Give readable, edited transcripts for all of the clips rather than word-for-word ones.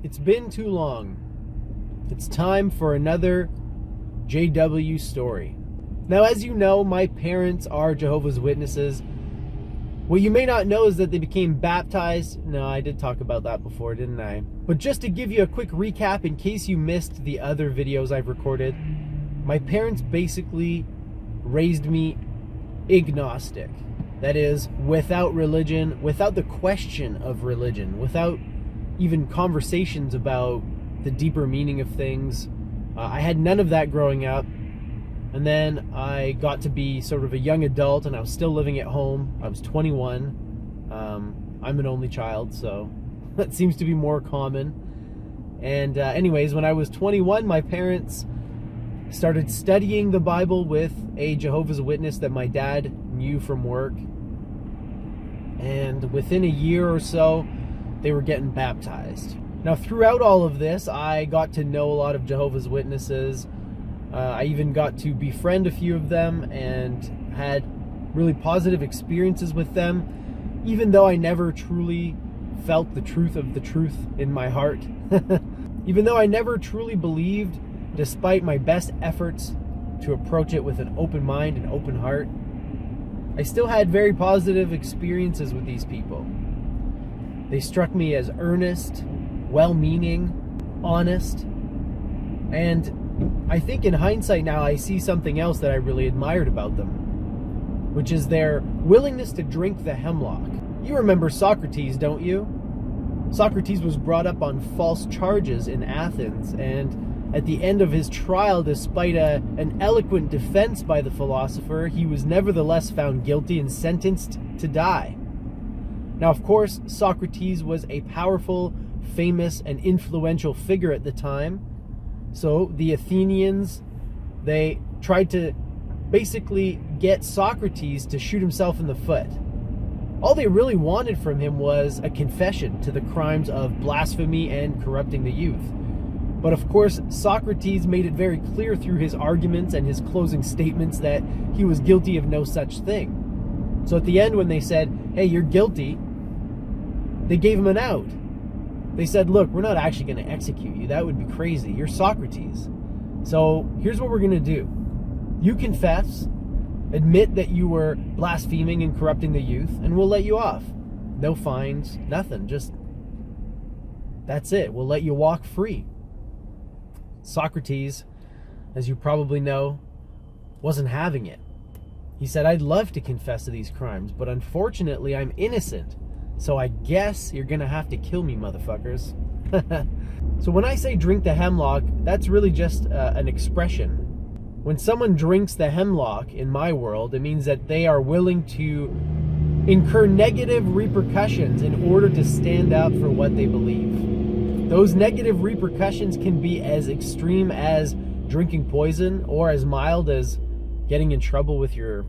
It's been too long. It's time for another JW story. Now, as you know, my parents are Jehovah's Witnesses. What you may not know is that they became baptized. No, I did talk about that before, didn't I? But just to give you a quick recap in case you missed the other videos I've recorded, my parents basically raised me agnostic. That is, without religion, without the question of religion, without even conversations about the deeper meaning of things. I had none of that growing up. And then I got to be sort of a young adult and I was still living at home. I was 21. I'm an only child, so that seems to be more common. And anyways, when I was 21, my parents started studying the Bible with a Jehovah's Witness that my dad knew from work. And within a year or so, they were getting baptized. Now, throughout all of this, I got to know a lot of Jehovah's Witnesses. I even got to befriend a few of them and had really positive experiences with them, even though I never truly felt the truth of the truth in my heart. Even though I never truly believed, despite my best efforts to approach it with an open mind and open heart, I still had very positive experiences with these people. They struck me as earnest, well-meaning, honest, and I think in hindsight now I see something else that I really admired about them, which is their willingness to drink the hemlock. You remember Socrates, don't you? Socrates was brought up on false charges in Athens, and at the end of his trial, despite an eloquent defense by the philosopher, he was nevertheless found guilty and sentenced to die. Now, of course, Socrates was a powerful, famous, and influential figure at the time. So the Athenians, they tried to basically get Socrates to shoot himself in the foot. All they really wanted from him was a confession to the crimes of blasphemy and corrupting the youth. But of course, Socrates made it very clear through his arguments and his closing statements that he was guilty of no such thing. So at the end, when they said, "Hey, you're guilty," they gave him an out. They said, "Look, we're not actually going to execute you. That would be crazy. You're Socrates. So here's what we're going to do. You confess, admit that you were blaspheming and corrupting the youth, and we'll let you off. No fines, nothing. Just, that's it. We'll let you walk free." Socrates, as you probably know, wasn't having it. He said, "I'd love to confess to these crimes, but unfortunately I'm innocent. So I guess you're going to have to kill me, motherfuckers." So when I say drink the hemlock, that's really just an expression. When someone drinks the hemlock in my world, it means that they are willing to incur negative repercussions in order to stand up for what they believe. Those negative repercussions can be as extreme as drinking poison or as mild as getting in trouble with your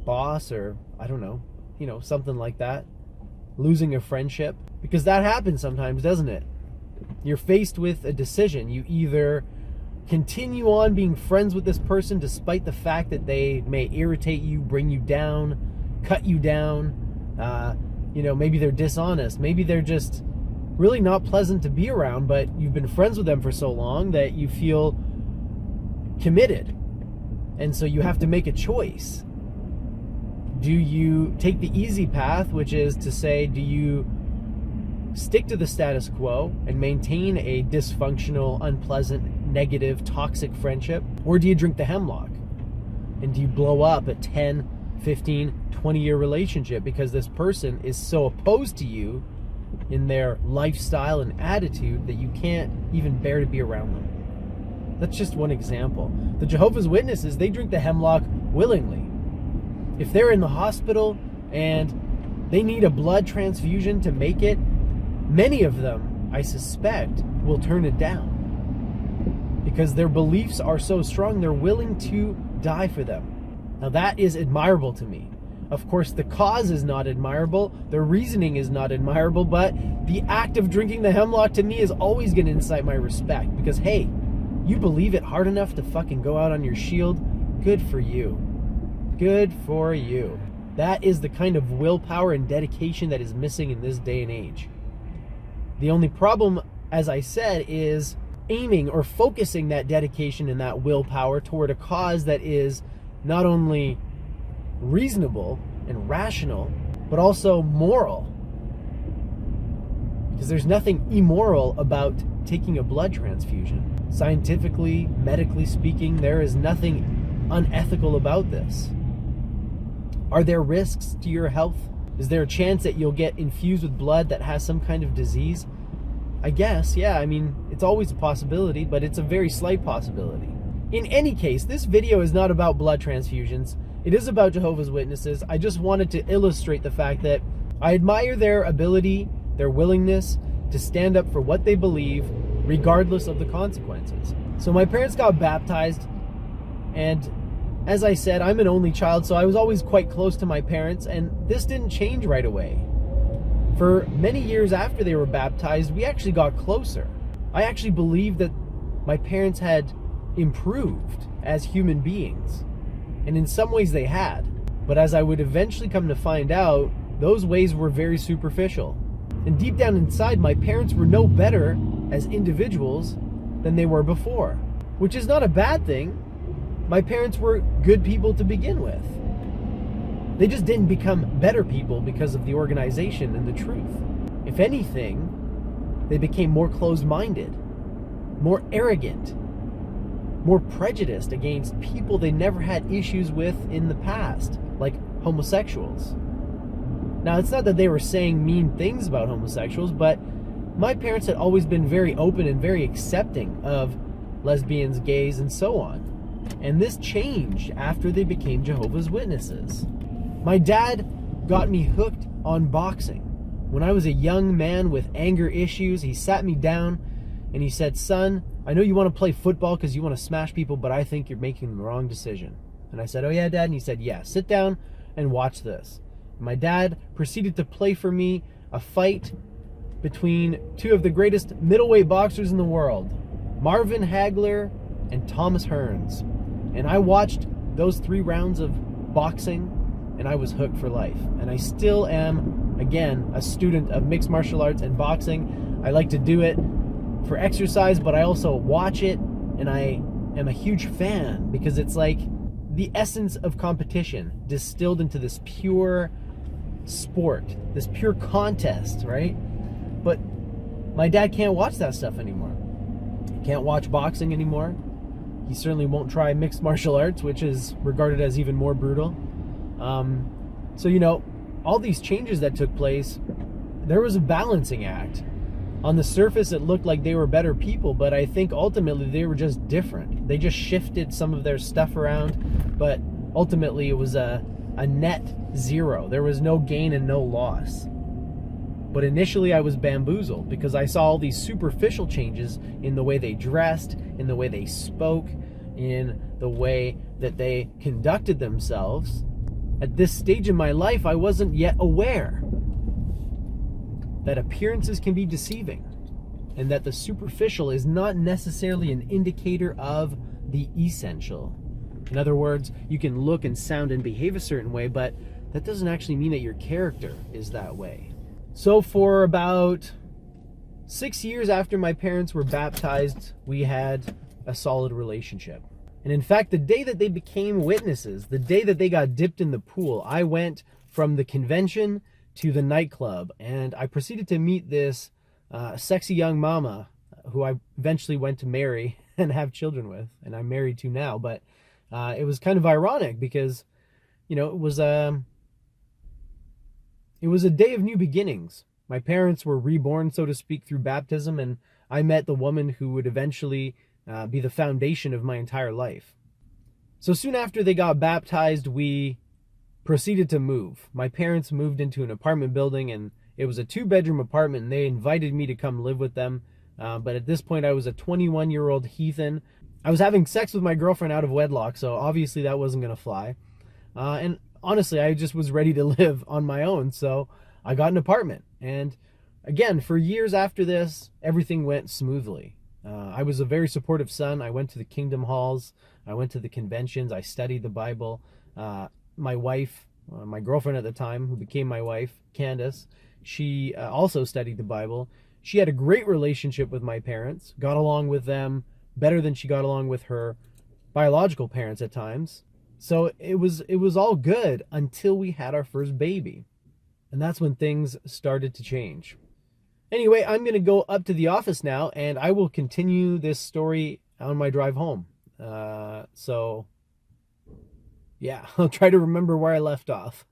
boss or, I don't know, something like that. Losing a friendship, because that happens sometimes, doesn't it? You're faced with a decision. You either continue on being friends with this person despite the fact that they may irritate you, bring you down, cut you down, maybe they're dishonest, maybe they're just really not pleasant to be around, but you've been friends with them for so long that you feel committed, and so you have to make a choice. Do you take the easy path, which is to say, do you stick to the status quo and maintain a dysfunctional, unpleasant, negative, toxic friendship? Or do you drink the hemlock? And do you blow up a 10, 15, 20-year relationship because this person is so opposed to you in their lifestyle and attitude that you can't even bear to be around them? That's just one example. The Jehovah's Witnesses, they drink the hemlock willingly. If they're in the hospital and they need a blood transfusion to make it, many of them, I suspect, will turn it down because their beliefs are so strong, they're willing to die for them. Now that is admirable to me. Of course, the cause is not admirable, the reasoning is not admirable, but the act of drinking the hemlock to me is always going to incite my respect because, hey, you believe it hard enough to fucking go out on your shield? Good for you. Good for you. That is the kind of willpower and dedication that is missing in this day and age. The only problem as I said, is aiming or focusing that dedication and that willpower toward a cause that is not only reasonable and rational, but also moral. Because there's nothing immoral about taking a blood transfusion. Scientifically, medically speaking, there is nothing unethical about this. Are there risks to your health? Is there a chance that you'll get infused with blood that has some kind of disease? I guess, yeah. I mean, it's always a possibility, but it's a very slight possibility. In any case, this video is not about blood transfusions. It is about Jehovah's Witnesses. I just wanted to illustrate the fact that I admire their ability, their willingness to stand up for what they believe, regardless of the consequences. So my parents got baptized, and as I said, I'm an only child, so I was always quite close to my parents, and this didn't change right away. For many years after they were baptized, we actually got closer. I actually believed that my parents had improved as human beings, and in some ways they had. But as I would eventually come to find out, those ways were very superficial. And deep down inside, my parents were no better as individuals than they were before, which is not a bad thing. My parents were good people to begin with. They just didn't become better people because of the organization and the truth. If anything, they became more closed-minded, more arrogant, more prejudiced against people they never had issues with in the past, like homosexuals. Now, it's not that they were saying mean things about homosexuals, but my parents had always been very open and very accepting of lesbians, gays, and so on. And this changed after they became Jehovah's Witnesses. My dad got me hooked on boxing. When I was a young man with anger issues, he sat me down and he said, "Son, I know you want to play football because you want to smash people, but I think you're making the wrong decision." And I said, "Oh yeah, Dad?" And he said, "Yeah, sit down and watch this." My dad proceeded to play for me a fight between two of the greatest middleweight boxers in the world, Marvin Hagler and Thomas Hearns. And I watched those 3 rounds of boxing, and I was hooked for life. And I still am, again, a student of mixed martial arts and boxing. I like to do it for exercise, but I also watch it, and I am a huge fan because it's like the essence of competition distilled into this pure sport, this pure contest, right? But my dad can't watch that stuff anymore. He can't watch boxing anymore. He certainly won't try mixed martial arts, which is regarded as even more brutal. So, you know, all these changes that took place, there was a balancing act. On the surface, it looked like they were better people, but I think ultimately they were just different. They just shifted some of their stuff around, but ultimately it was a net zero. There was no gain and no loss. But initially I was bamboozled because I saw all these superficial changes in the way they dressed, in the way they spoke, in the way that they conducted themselves. At this stage in my life, I wasn't yet aware that appearances can be deceiving and that the superficial is not necessarily an indicator of the essential. In other words, you can look and sound and behave a certain way, but that doesn't actually mean that your character is that way. So for about 6 years after my parents were baptized, we had a solid relationship. And in fact, the day that they became witnesses, the day that they got dipped in the pool, I went from the convention to the nightclub, and I proceeded to meet this sexy young mama who I eventually went to marry and have children with, and I'm married to now. But it was kind of ironic because, you know, it was a day of new beginnings. My parents were reborn, so to speak, through baptism, and I met the woman who would eventually be the foundation of my entire life. So soon after they got baptized, we proceeded to move. My parents moved into an apartment building, and it was a 2-bedroom apartment, and they invited me to come live with them. But at this point, I was a 21-year-old heathen. I was having sex with my girlfriend out of wedlock, so obviously that wasn't going to fly. And honestly, I just was ready to live on my own, so I got an apartment. And again, for years after this, everything went smoothly. I was a very supportive son. I went to the kingdom halls. I went to the conventions. I studied the Bible. My wife, my girlfriend at the time, who became my wife, Candace, she also studied the Bible. She had a great relationship with my parents, got along with them better than she got along with her biological parents at times. So it was all good until we had our first baby. And that's when things started to change. Anyway, I'm going to go up to the office now, and I will continue this story on my drive home. So, yeah, I'll try to remember where I left off.